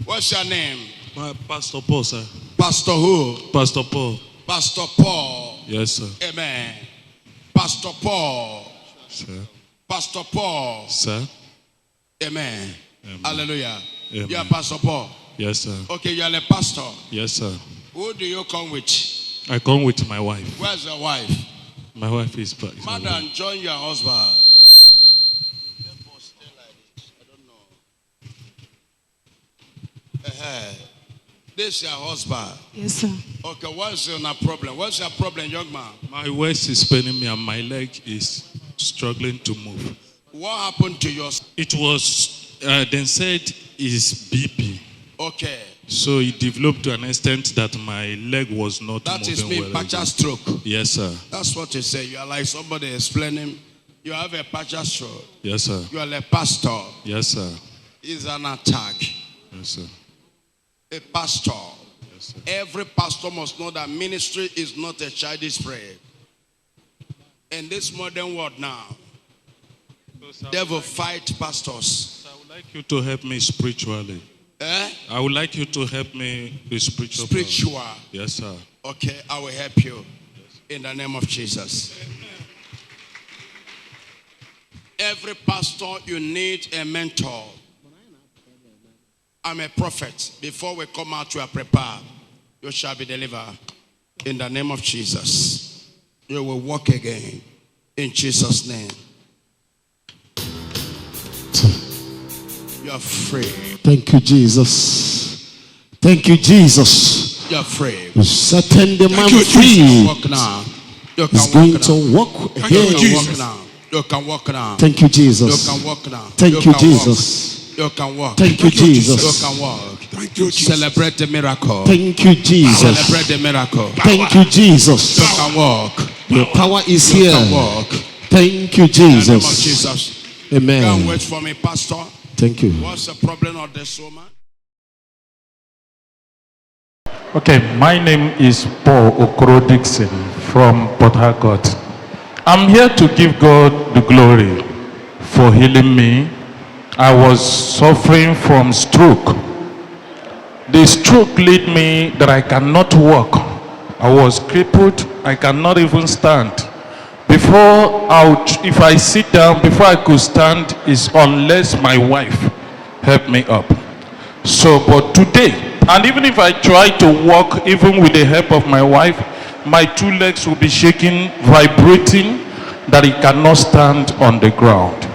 What's your name? Pastor Paul, sir. Pastor who? Pastor Paul. Pastor Paul. Yes, sir. Amen. Pastor Paul. Sir. Pastor Paul. Sir. Amen. Amen. Hallelujah. Amen. You are Pastor Paul. Yes, sir. Okay, you are a pastor. Yes, sir. Who do you come with? I come with my wife. Where's your wife? My wife is back. Madam, join your husband. This is your husband. Yes, sir. Okay, what's your problem? What's your problem, young man? My waist is paining me and my leg is struggling to move. What happened to yours? It was, then said, is BP. Okay. So it developed to an extent that my leg was not that moving is me, well. partial stroke. Yes, sir. That's what you say. You are like somebody explaining. You have a partial stroke. Yes, sir. You are a pastor. Yes, sir. It's an attack. Yes, sir. A pastor. Yes, sir. Every pastor must know that ministry is not a childish play. In this modern world now, devil fight pastors. I would like you to help me spiritually. Eh? I would like you to help me with spiritual. Spiritual. Yes, sir. Okay, I will help you in the name of Jesus. Every pastor, you need a mentor. I'm a prophet. Before we come out, you are prepared. You shall be delivered in the name of Jesus. You will walk again in Jesus' name. You are free. Thank you, Jesus. Thank you, Jesus. You are free. You setting the man You free. can walk now. You He's can going walk to now. walk You can again. walk now. You can walk now. Thank you, Jesus. You can walk now. Thank you, can walk. Jesus. You can walk. Thank you, Jesus. You can walk. Thank you, Jesus. Celebrate the miracle. Thank you, Jesus. Celebrate the miracle. Thank you, Jesus. You can walk. The power is You here. can walk. Thank you, In the name of Jesus. Jesus. Can't Amen. wait for me, Pastor. Thank you. What's the problem of this woman? Okay, my name is Paul Okoro Dixon from Port Harcourt. I'm here to give God the glory for healing me. I was suffering from stroke. The stroke led me that I cannot walk. I was crippled. I cannot even stand. If I sit down, before I could stand, is unless my wife helped me up. So, but today, and even if I try to walk, even with the help of my wife, my two legs will be shaking, vibrating, that it cannot stand on the ground.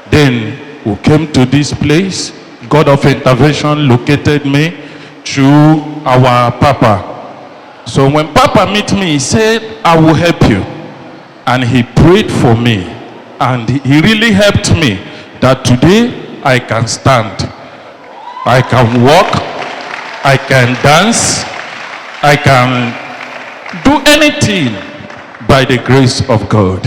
Then we came to this place. God of intervention located me through our Papa. So when Papa met me, he said, I will help you. And he prayed for me. And he really helped me that today I can stand. I can walk. I can dance. I can do anything by the grace of God.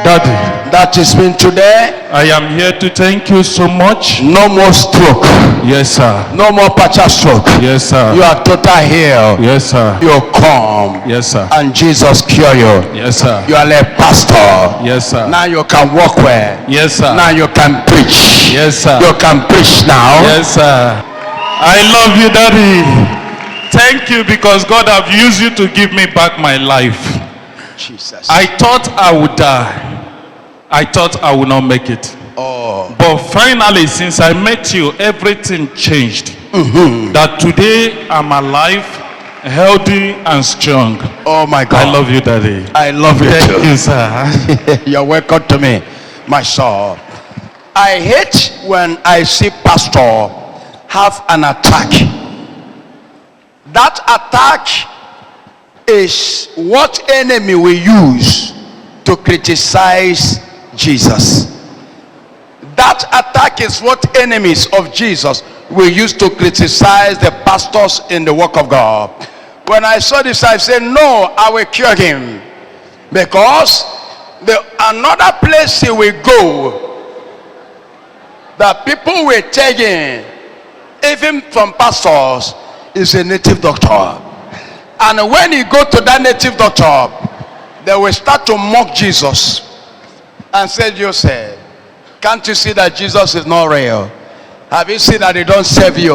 Daddy, That is been today. I am here to thank you so much. No more stroke. Yes, sir. No more partial stroke. Yes, sir. You are total healed. Yes, sir. You come. Yes, sir. And Jesus cure you. Yes, sir. You are a pastor. Yes, sir. Now you can walk well. Yes, sir. Now you can preach. Yes, sir. You can preach now. Yes, sir. I love you, Daddy. Thank you because God have used you to give me back my life. Jesus. I thought I would die. I thought I would not make it. Oh. But finally, since I met you, everything changed. That today I'm alive, healthy and strong. Oh my God. I love you, Daddy. I love you Thank too. you, sir. You're welcome to me, my son. I hate when I see pastor have an attack. That attack is what enemy will use to criticize Jesus. That attack is what enemies of Jesus will use to criticize the pastors in the work of God. When I saw this, I said, no, I will cure him. Because another place he will go, that people will take in, even from pastors, is a native doctor. And when he go to that native doctor, they will start to mock Jesus and say, Joseph, can't you see that Jesus is not real? Have you seen that they don't serve you?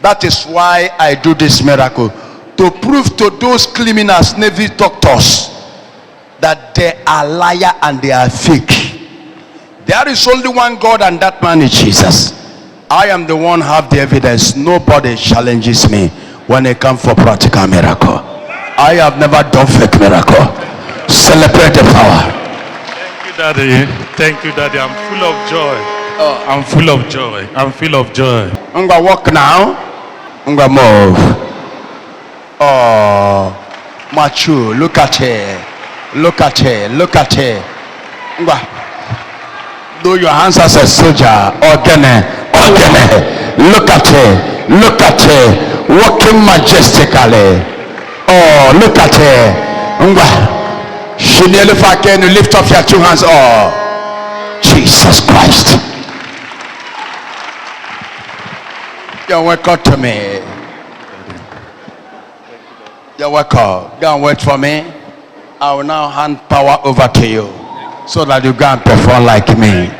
That is why I do this miracle, to prove to those criminals, Navy doctors, that they are liar and they are fake. There is only one God, and that man is Jesus. I am the one have the evidence. Nobody challenges me when it comes for practical miracle. I have never done fake miracle. Celebrate the power. Thank you, Daddy. Thank you, Daddy. I'm full of joy. I'm full of joy. I'm full of joy. I'm gonna walk now. I'm gonna move. Oh, mature. Look at her. Look at her. Look at her. Do your hands as a soldier. Ogene. Look at her. Look at her. Walking majestically. Oh, look at her. She nearly can you lift up your two hands. Oh, Jesus Christ. You're welcome to me. You're welcome. Go and wait for me. I will now hand power over to you so that you go and perform like me.